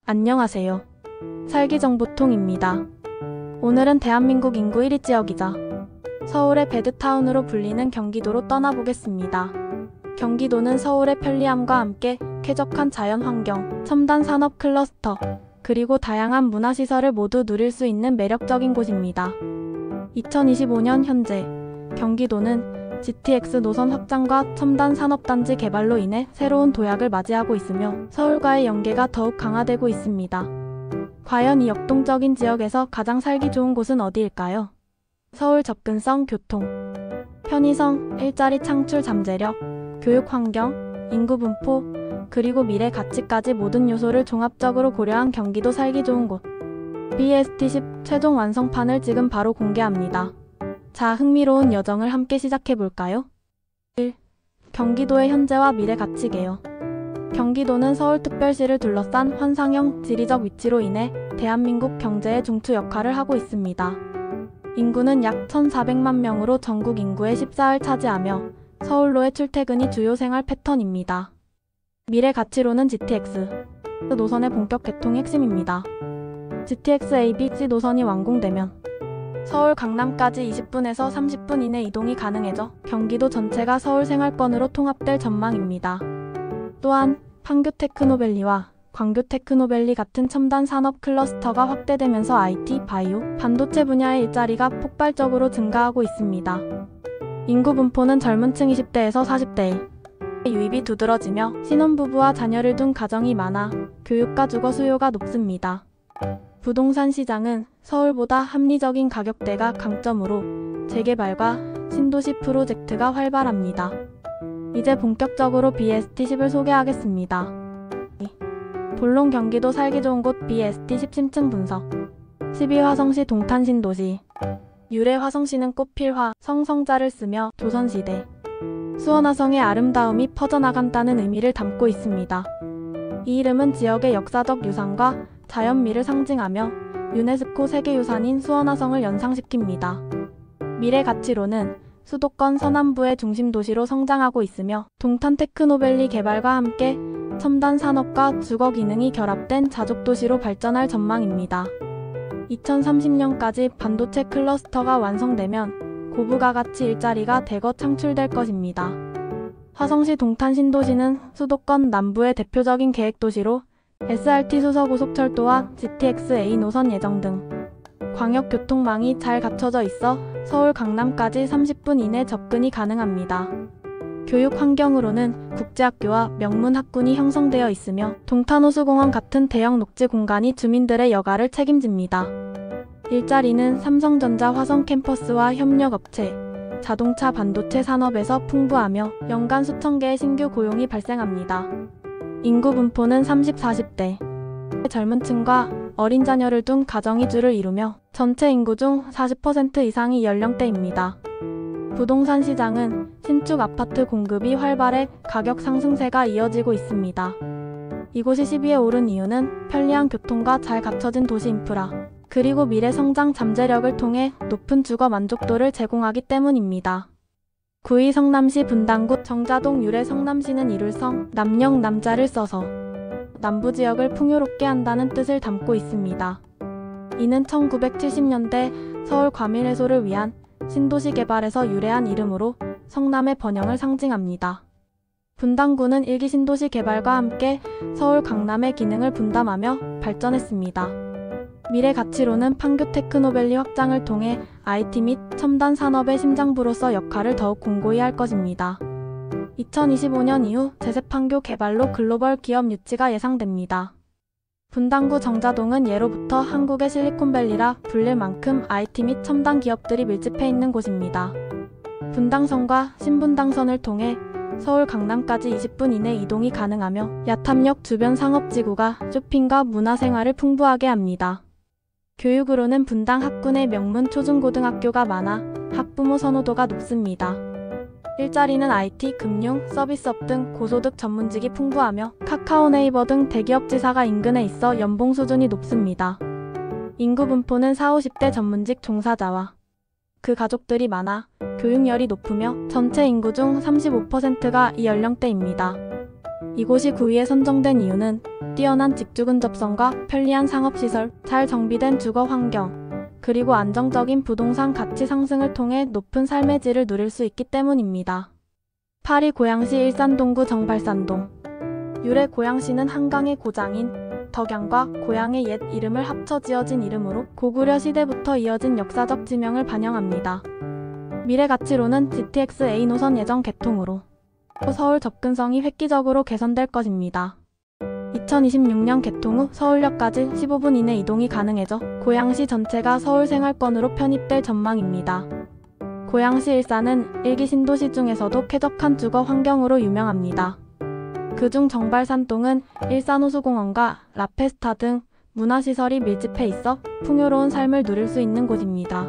안녕하세요. 살기정보통입니다. 오늘은 대한민국 인구 1위 지역이자 서울의 배드타운으로 불리는 경기도로 떠나보겠습니다. 경기도는 서울의 편리함과 함께 쾌적한 자연환경, 첨단 산업 클러스터, 그리고 다양한 문화시설을 모두 누릴 수 있는 매력적인 곳입니다. 2025년 현재 경기도는 GTX 노선 확장과 첨단 산업단지 개발로 인해 새로운 도약을 맞이하고 있으며 서울과의 연계가 더욱 강화되고 있습니다. 과연 이 역동적인 지역에서 가장 살기 좋은 곳은 어디일까요? 서울 접근성, 교통, 편의성, 일자리 창출 잠재력, 교육 환경, 인구 분포, 그리고 미래 가치까지 모든 요소를 종합적으로 고려한 경기도 살기 좋은 곳. BST10 최종 완성판을 지금 바로 공개합니다. 자, 흥미로운 여정을 함께 시작해볼까요? 1. 경기도의 현재와 미래 가치 개요. 경기도는 서울특별시를 둘러싼 환상형 지리적 위치로 인해 대한민국 경제의 중추 역할을 하고 있습니다. 인구는 약 1,400만 명으로 전국 인구의 14를 차지하며 서울로의 출퇴근이 주요 생활 패턴입니다. 미래 가치로는 GTX 노선의 본격 개통이 핵심입니다. GTX ABC 노선이 완공되면 서울 강남까지 20분에서 30분 이내 이동이 가능해져 경기도 전체가 서울 생활권으로 통합될 전망입니다. 또한 판교 테크노밸리와 광교 테크노밸리 같은 첨단 산업 클러스터가 확대되면서 IT, 바이오, 반도체 분야의 일자리가 폭발적으로 증가하고 있습니다. 인구 분포는 젊은 층 20대에서 40대에 유입이 두드러지며 신혼부부와 자녀를 둔 가정이 많아 교육과 주거 수요가 높습니다. 부동산 시장은 서울보다 합리적인 가격대가 강점으로 재개발과 신도시 프로젝트가 활발합니다. 이제 본격적으로 BST10을 소개하겠습니다. 본론 경기도 살기 좋은 곳 BST10 심층 분석. 12 화성시 동탄 신도시. 유래 화성시는 꽃필화, 성성자를 쓰며 조선시대 수원화성의 아름다움이 퍼져나간다는 의미를 담고 있습니다. 이 이름은 지역의 역사적 유산과 자연미를 상징하며 유네스코 세계유산인 수원화성을 연상시킵니다. 미래 가치로는 수도권 서남부의 중심 도시로 성장하고 있으며 동탄 테크노밸리 개발과 함께 첨단 산업과 주거 기능이 결합된 자족도시로 발전할 전망입니다. 2030년까지 반도체 클러스터가 완성되면 고부가 가치 일자리가 대거 창출될 것입니다. 화성시 동탄 신도시는 수도권 남부의 대표적인 계획도시로 SRT 수서고속철도와 GTX-A 노선 예정 등 광역교통망이 잘 갖춰져 있어 서울 강남까지 30분 이내 접근이 가능합니다. 교육 환경으로는 국제학교와 명문학군이 형성되어 있으며 동탄호수공원 같은 대형 녹지 공간이 주민들의 여가를 책임집니다. 일자리는 삼성전자 화성 캠퍼스와 협력업체, 자동차 반도체 산업에서 풍부하며 연간 수천 개의 신규 고용이 발생합니다. 인구 분포는 30, 40대 젊은 층과 어린 자녀를 둔 가정이 주를 이루며 전체 인구 중 40% 이상이 연령대입니다. 부동산 시장은 신축 아파트 공급이 활발해 가격 상승세가 이어지고 있습니다. 이곳이 10위에 오른 이유는 편리한 교통과 잘 갖춰진 도시 인프라, 그리고 미래 성장 잠재력을 통해 높은 주거 만족도를 제공하기 때문입니다. 9위 성남시 분당구 정자동 유래 성남시는 이룰 성, 남영 남자를 써서 남부지역을 풍요롭게 한다는 뜻을 담고 있습니다. 이는 1970년대 서울 과밀 해소를 위한 신도시 개발에서 유래한 이름으로 성남의 번영을 상징합니다. 분당구는 일기 신도시 개발과 함께 서울 강남의 기능을 분담하며 발전했습니다. 미래 가치로는 판교 테크노밸리 확장을 통해 IT 및 첨단 산업의 심장부로서 역할을 더욱 공고히 할 것입니다. 2025년 이후 제세판교 개발로 글로벌 기업 유치가 예상됩니다. 분당구 정자동은 예로부터 한국의 실리콘밸리라 불릴 만큼 IT 및 첨단 기업들이 밀집해 있는 곳입니다. 분당선과 신분당선을 통해 서울 강남까지 20분 이내 이동이 가능하며 야탐역 주변 상업지구가 쇼핑과 문화생활을 풍부하게 합니다. 교육으로는 분당 학군의 명문 초중고등학교가 많아 학부모 선호도가 높습니다. 일자리는 IT, 금융, 서비스업 등 고소득 전문직이 풍부하며 카카오 네이버 등 대기업 지사가 인근에 있어 연봉 수준이 높습니다. 인구 분포는 40, 50대 전문직 종사자와 그 가족들이 많아 교육열이 높으며 전체 인구 중 35%가 이 연령대입니다. 이곳이 9위에 선정된 이유는 뛰어난 직주 근접성과 편리한 상업시설, 잘 정비된 주거 환경, 그리고 안정적인 부동산 가치 상승을 통해 높은 삶의 질을 누릴 수 있기 때문입니다. 8위 고양시 일산 동구 정발산동. 유래 고양시는 한강의 고장인 덕양과 고양의 옛 이름을 합쳐 지어진 이름으로 고구려 시대부터 이어진 역사적 지명을 반영합니다. 미래 가치로는 GTX A 노선 예정 개통으로 서울 접근성이 획기적으로 개선될 것입니다. 2026년 개통 후 서울역까지 15분 이내 이동이 가능해져 고양시 전체가 서울 생활권으로 편입될 전망입니다. 고양시 일산은 일기 신도시 중에서도 쾌적한 주거 환경으로 유명합니다. 그중 정발산동은 일산호수공원과 라페스타 등 문화시설이 밀집해 있어 풍요로운 삶을 누릴 수 있는 곳입니다.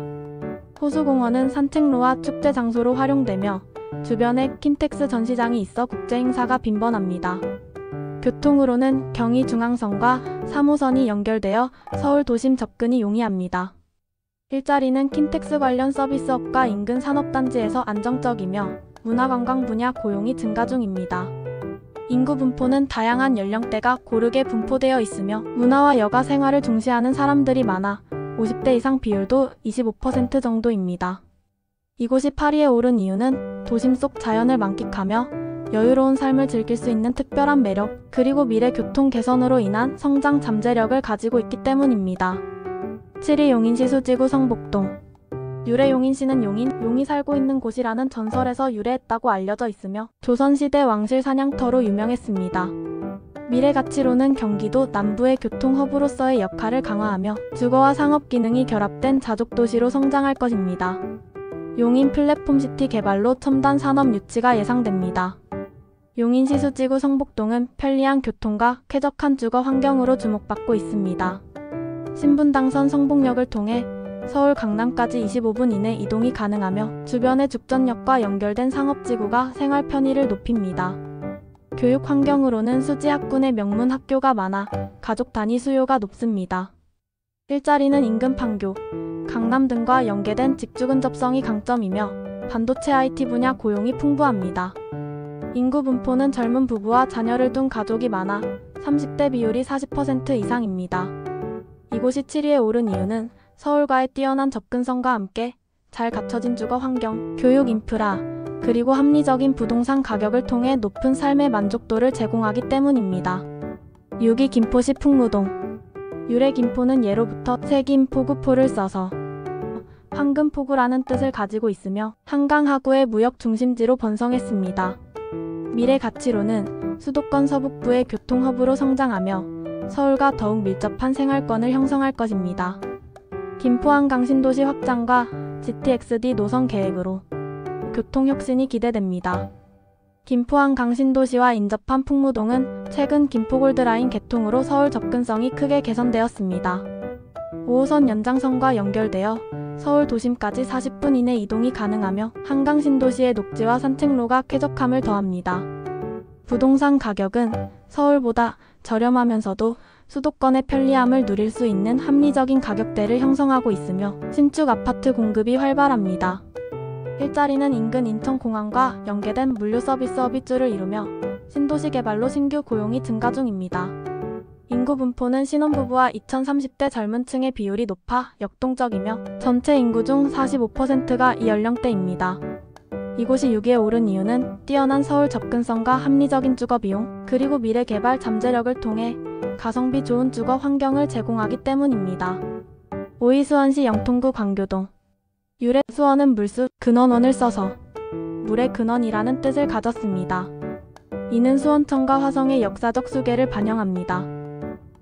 호수공원은 산책로와 축제 장소로 활용되며 주변에 킨텍스 전시장이 있어 국제행사가 빈번합니다. 교통으로는 경의중앙선과 3호선이 연결되어 서울 도심 접근이 용이합니다. 일자리는 킨텍스 관련 서비스업과 인근 산업단지에서 안정적이며 문화관광 분야 고용이 증가 중입니다. 인구 분포는 다양한 연령대가 고르게 분포되어 있으며 문화와 여가 생활을 중시하는 사람들이 많아 50대 이상 비율도 25% 정도입니다. 이곳이 8위에 오른 이유는 도심 속 자연을 만끽하며 여유로운 삶을 즐길 수 있는 특별한 매력, 그리고 미래 교통 개선으로 인한 성장 잠재력을 가지고 있기 때문입니다. 7위 용인시 수지구 성복동. 유래 용인시는 용이 살고 있는 곳이라는 전설에서 유래했다고 알려져 있으며 조선시대 왕실 사냥터로 유명했습니다. 미래 가치로는 경기도 남부의 교통 허브로서의 역할을 강화하며 주거와 상업 기능이 결합된 자족 도시로 성장할 것입니다. 용인 플랫폼시티 개발로 첨단 산업 유치가 예상됩니다. 용인시 수지구 성복동은 편리한 교통과 쾌적한 주거 환경으로 주목받고 있습니다. 신분당선 성복역을 통해 서울 강남까지 25분 이내 이동이 가능하며 주변의 죽전역과 연결된 상업지구가 생활 편의를 높입니다. 교육 환경으로는 수지학군의 명문 학교가 많아 가족 단위 수요가 높습니다. 일자리는 인근 판교, 강남 등과 연계된 직주 근접성이 강점이며 반도체 IT 분야 고용이 풍부합니다. 인구 분포는 젊은 부부와 자녀를 둔 가족이 많아 30대 비율이 40% 이상입니다. 이곳이 7위에 오른 이유는 서울과의 뛰어난 접근성과 함께 잘 갖춰진 주거 환경, 교육 인프라, 그리고 합리적인 부동산 가격을 통해 높은 삶의 만족도를 제공하기 때문입니다. 6위 김포시 풍무동. 유래 김포는 예로부터 세김포구포를 써서 황금포구라는 뜻을 가지고 있으며 한강 하구의 무역 중심지로 번성했습니다. 미래 가치로는 수도권 서북부의 교통허브로 성장하며 서울과 더욱 밀접한 생활권을 형성할 것입니다. 김포한강 신도시 확장과 GTX-D 노선 계획으로 교통혁신이 기대됩니다. 김포한강 신도시와 인접한 풍무동은 최근 김포골드라인 개통으로 서울 접근성이 크게 개선되었습니다. 5호선 연장선과 연결되어 서울 도심까지 40분 이내 이동이 가능하며 한강 신도시의 녹지와 산책로가 쾌적함을 더합니다. 부동산 가격은 서울보다 저렴하면서도 수도권의 편리함을 누릴 수 있는 합리적인 가격대를 형성하고 있으며 신축 아파트 공급이 활발합니다. 일자리는 인근 인천공항과 연계된 물류 서비스업이 줄을 이루며 신도시 개발로 신규 고용이 증가 중입니다. 인구 분포는 신혼부부와 2030대 젊은 층의 비율이 높아 역동적이며 전체 인구 중 45%가 이 연령대입니다. 이곳이 6위에 오른 이유는 뛰어난 서울 접근성과 합리적인 주거 비용, 그리고 미래 개발 잠재력을 통해 가성비 좋은 주거 환경을 제공하기 때문입니다. 5위 수원시 영통구 광교동. 유래 수원은 물수, 근원원을 써서 물의 근원이라는 뜻을 가졌습니다. 이는 수원청과 화성의 역사적 수계를 반영합니다.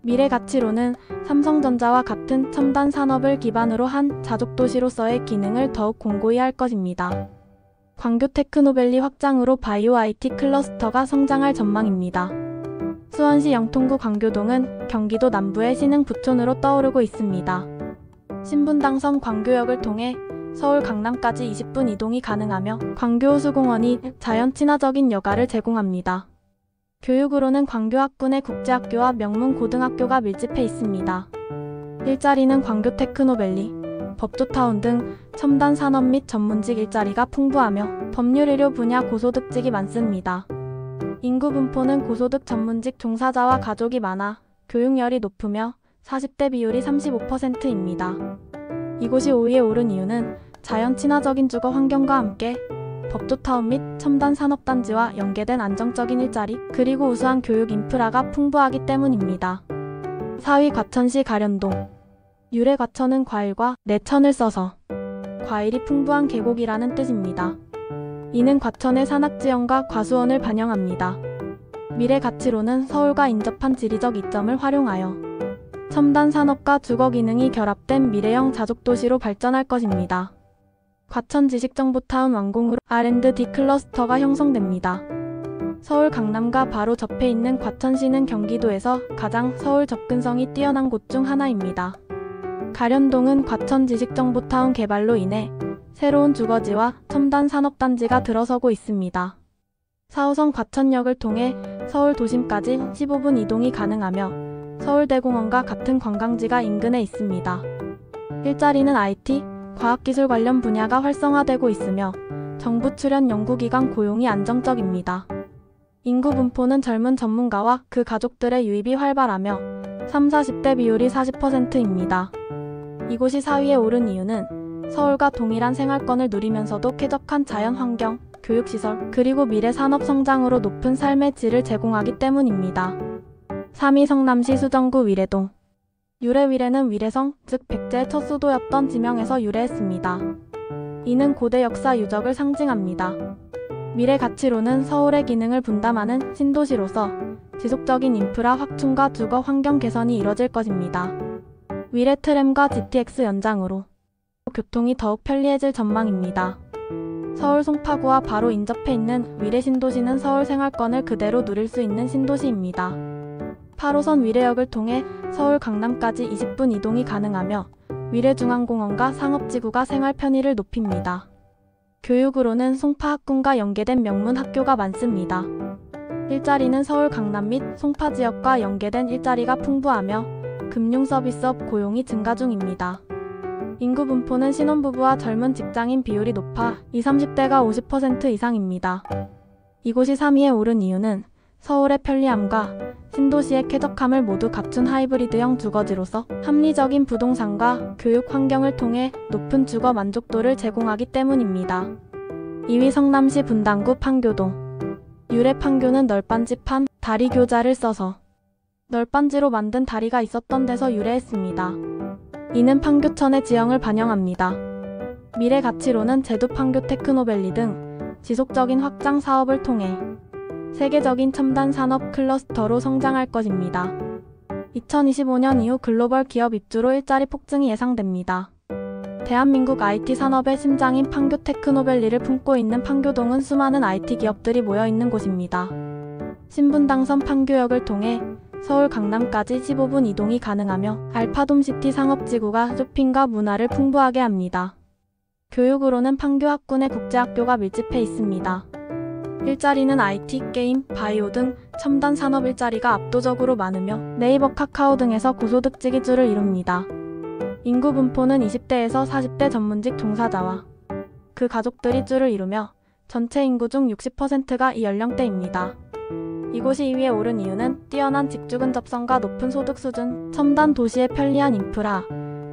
미래 가치로는 삼성전자와 같은 첨단 산업을 기반으로 한 자족도시로서의 기능을 더욱 공고히 할 것입니다. 광교 테크노밸리 확장으로 바이오 IT 클러스터가 성장할 전망입니다. 수원시 영통구 광교동은 경기도 남부의 신흥 부촌으로 떠오르고 있습니다. 신분당선 광교역을 통해 서울 강남까지 20분 이동이 가능하며 광교호수공원이 자연 친화적인 여가를 제공합니다. 교육으로는 광교학군의 국제학교와 명문 고등학교가 밀집해 있습니다. 일자리는 광교 테크노밸리, 법조타운 등 첨단 산업 및 전문직 일자리가 풍부하며 법률 의료 분야 고소득직이 많습니다. 인구 분포는 고소득 전문직 종사자와 가족이 많아 교육열이 높으며 40대 비율이 35%입니다. 이곳이 5위에 오른 이유는 자연 친화적인 주거 환경과 함께 법조타운 및 첨단 산업단지와 연계된 안정적인 일자리, 그리고 우수한 교육 인프라가 풍부하기 때문입니다. 4위 과천시 가련동. 유래 과천은 과일과 내천을 써서 과일이 풍부한 계곡이라는 뜻입니다. 이는 과천의 산악지형과 과수원을 반영합니다. 미래 가치로는 서울과 인접한 지리적 이점을 활용하여 첨단 산업과 주거 기능이 결합된 미래형 자족도시로 발전할 것입니다. 과천 지식정보타운 완공 후 R&D 클러스터가 형성됩니다. 서울 강남과 바로 접해 있는 과천시는 경기도에서 가장 서울 접근성이 뛰어난 곳 중 하나입니다. 가련동은 과천 지식정보타운 개발로 인해 새로운 주거지와 첨단 산업단지가 들어서고 있습니다. 4호선 과천역을 통해 서울 도심까지 15분 이동이 가능하며 서울대공원과 같은 관광지가 인근에 있습니다. 일자리는 IT, 과학기술 관련 분야가 활성화되고 있으며 정부 출연 연구기관 고용이 안정적입니다. 인구 분포는 젊은 전문가와 그 가족들의 유입이 활발하며 30-40대 비율이 40%입니다. 이곳이 4위에 오른 이유는 서울과 동일한 생활권을 누리면서도 쾌적한 자연환경, 교육시설, 그리고 미래 산업 성장으로 높은 삶의 질을 제공하기 때문입니다. 3위 성남시 수정구 위례동. 유래 위례는 위례성, 즉 백제의 첫 수도였던 지명에서 유래했습니다. 이는 고대 역사 유적을 상징합니다. 미래 가치로는 서울의 기능을 분담하는 신도시로서 지속적인 인프라 확충과 주거 환경 개선이 이뤄질 것입니다. 위례 트램과 GTX 연장으로 교통이 더욱 편리해질 전망입니다. 서울 송파구와 바로 인접해 있는 위례 신도시는 서울 생활권을 그대로 누릴 수 있는 신도시입니다. 8호선 위례역을 통해 서울 강남까지 20분 이동이 가능하며 위례중앙공원과 상업지구가 생활 편의를 높입니다. 교육으로는 송파학군과 연계된 명문 학교가 많습니다. 일자리는 서울 강남 및 송파 지역과 연계된 일자리가 풍부하며 금융서비스업 고용이 증가 중입니다. 인구 분포는 신혼부부와 젊은 직장인 비율이 높아 20-30대가 50% 이상입니다. 이곳이 3위에 오른 이유는 서울의 편리함과 신도시의 쾌적함을 모두 갖춘 하이브리드형 주거지로서 합리적인 부동산과 교육 환경을 통해 높은 주거 만족도를 제공하기 때문입니다. 2위 성남시 분당구 판교동. 유래 판교는 널빤지판, 다리 교자를 써서 널빤지로 만든 다리가 있었던 데서 유래했습니다. 이는 판교천의 지형을 반영합니다. 미래 가치로는 제도 판교 테크노밸리 등 지속적인 확장 사업을 통해 세계적인 첨단 산업 클러스터로 성장할 것입니다. 2025년 이후 글로벌 기업 입주로 일자리 폭증이 예상됩니다. 대한민국 IT 산업의 심장인 판교 테크노밸리를 품고 있는 판교동은 수많은 IT 기업들이 모여있는 곳입니다. 신분당선 판교역을 통해 서울 강남까지 15분 이동이 가능하며 알파돔시티 상업지구가 쇼핑과 문화를 풍부하게 합니다. 교육으로는 판교학군의 국제학교가 밀집해 있습니다. 일자리는 IT, 게임, 바이오 등 첨단 산업 일자리가 압도적으로 많으며 네이버, 카카오 등에서 고소득직 위주를 이룹니다. 인구 분포는 20대에서 40대 전문직 종사자와 그 가족들이 주를 이루며 전체 인구 중 60%가 이 연령대입니다. 이곳이 2위에 오른 이유는 뛰어난 직주 근접성과 높은 소득 수준, 첨단 도시의 편리한 인프라,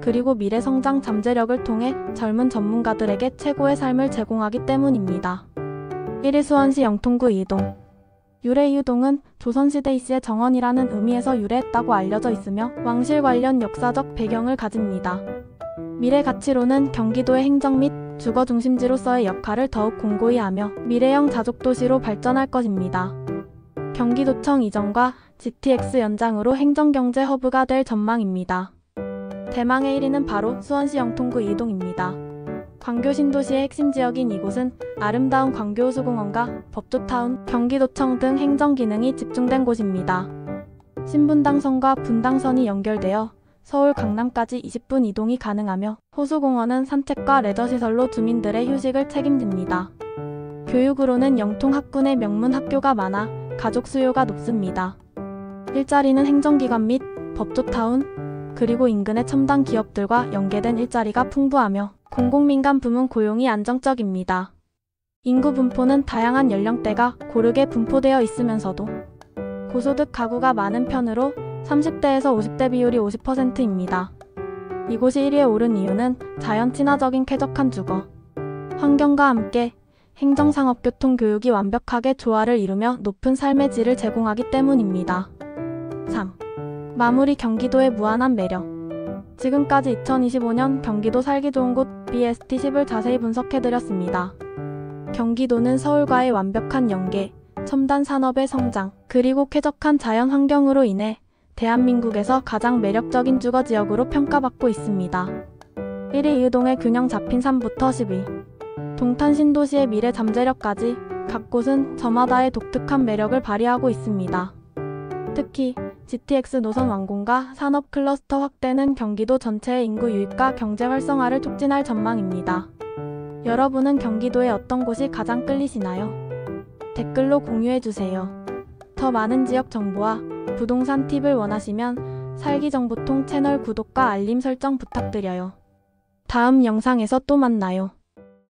그리고 미래 성장 잠재력을 통해 젊은 전문가들에게 최고의 삶을 제공하기 때문입니다. 1위 수원시 영통구 이동. 유래 이유동은 조선시대 이씨의 정원이라는 의미에서 유래했다고 알려져 있으며 왕실 관련 역사적 배경을 가집니다. 미래 가치로는 경기도의 행정 및 주거 중심지로서의 역할을 더욱 공고히 하며 미래형 자족도시로 발전할 것입니다. 경기도청 이전과 GTX 연장으로 행정경제 허브가 될 전망입니다. 대망의 1위는 바로 수원시 영통구 이동입니다. 광교 신도시의 핵심 지역인 이곳은 아름다운 광교호수공원과 법조타운, 경기도청 등 행정기능이 집중된 곳입니다. 신분당선과 분당선이 연결되어 서울 강남까지 20분 이동이 가능하며 호수공원은 산책과 레저시설로 주민들의 휴식을 책임집니다. 교육으로는 영통학군의 명문 학교가 많아 가족 수요가 높습니다. 일자리는 행정기관 및 법조타운, 그리고 인근의 첨단 기업들과 연계된 일자리가 풍부하며 공공민간 부문 고용이 안정적입니다. 인구 분포는 다양한 연령대가 고르게 분포되어 있으면서도 고소득 가구가 많은 편으로 30대에서 50대 비율이 50%입니다. 이곳이 1위에 오른 이유는 자연 친화적인 쾌적한 주거 환경과 함께 행정, 상업, 교통, 교육이 완벽하게 조화를 이루며 높은 삶의 질을 제공하기 때문입니다. 3. 마무리 경기도의 무한한 매력. 지금까지 2025년 경기도 살기 좋은 곳 BST10을 자세히 분석해드렸습니다. 경기도는 서울과의 완벽한 연계, 첨단 산업의 성장, 그리고 쾌적한 자연 환경으로 인해 대한민국에서 가장 매력적인 주거지역으로 평가받고 있습니다. 1위 이의동의 균형 잡힌 삶부터 10위 동탄 신도시의 미래 잠재력까지 각 곳은 저마다의 독특한 매력을 발휘하고 있습니다. 특히 GTX 노선 완공과 산업 클러스터 확대는 경기도 전체의 인구 유입과 경제 활성화를 촉진할 전망입니다. 여러분은 경기도의 어떤 곳이 가장 끌리시나요? 댓글로 공유해주세요. 더 많은 지역 정보와 부동산 팁을 원하시면 살기정보통 채널 구독과 알림 설정 부탁드려요. 다음 영상에서 또 만나요.